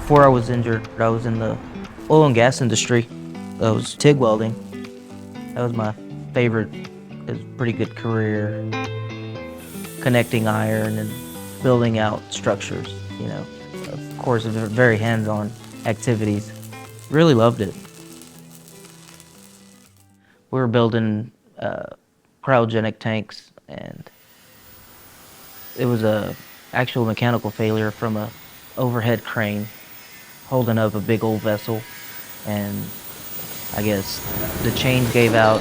Before I was injured, I was in the oil and gas industry. I was TIG welding. That was my favorite. It was a pretty good career. Connecting iron and building out structures, you know. Of course, very hands-on activities. Really loved it. We were building cryogenic tanks, and it was a actual mechanical failure from a overhead crane holding up a big old vessel, and I guess the chains gave out.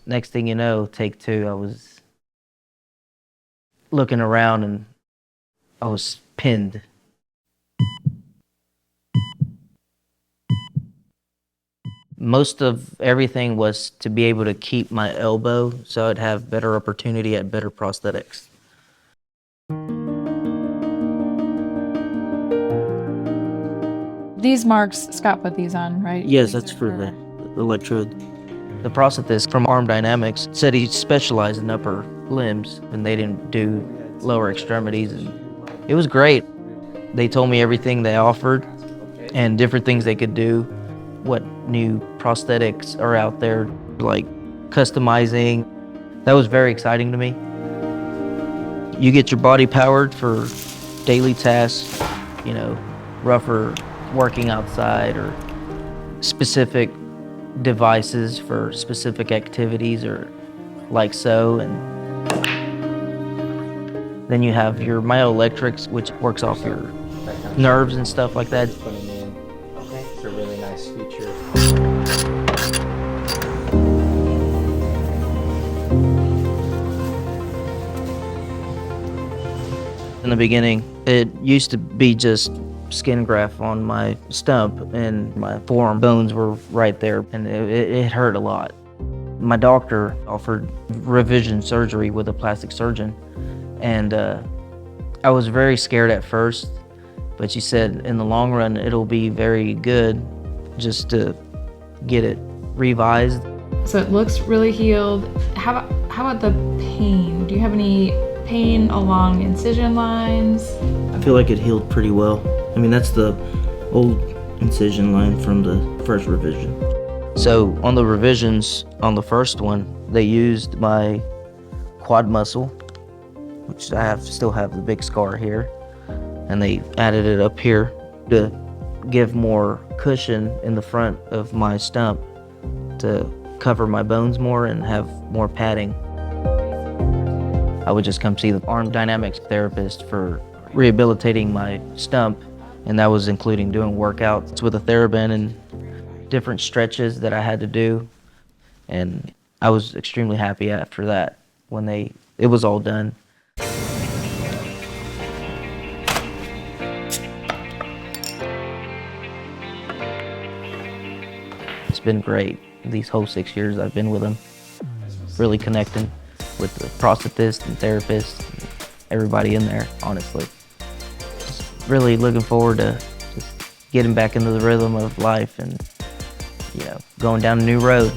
Next thing you know, take two, I was looking around and I was pinned. Most of everything was to be able to keep my elbow so I'd have better opportunity at better prosthetics. These marks, Scott put these on, right? Yes, that's for the electrode. The prosthetist from Arm Dynamics said he specialized in upper limbs and they didn't do lower extremities. And it was great. They told me everything they offered and different things they could do, what new prosthetics are out there, like customizing. That was very exciting to me. You get your body powered for daily tasks, you know, rougher working outside or specific devices for specific activities or like so. And then you have your myoelectrics, which works off your nerves and stuff like that. Okay, it's a really nice feature. In the beginning, it used to be just skin graft on my stump and my forearm bones were right there, and it hurt a lot. My doctor offered revision surgery with a plastic surgeon, and I was very scared at first, but she said in the long run it'll be very good just to get it revised. So it looks really healed. How about the pain? Do you have any pain along incision lines? I feel like it healed pretty well. I mean, that's the old incision line from the first revision. So on the revisions, on the first one, they used my quad muscle, which still have the big scar here, and they added it up here to give more cushion in the front of my stump to cover my bones more and have more padding. I would just come see the Arm Dynamics therapist for rehabilitating my stump, and that was including doing workouts with a TheraBand and different stretches that I had to do. And I was extremely happy after that when it was all done. It's been great. These whole 6 years I've been with them, really connecting with the prosthetist and therapist, and everybody in there, honestly. Just really looking forward to just getting back into the rhythm of life and, you know, going down a new road.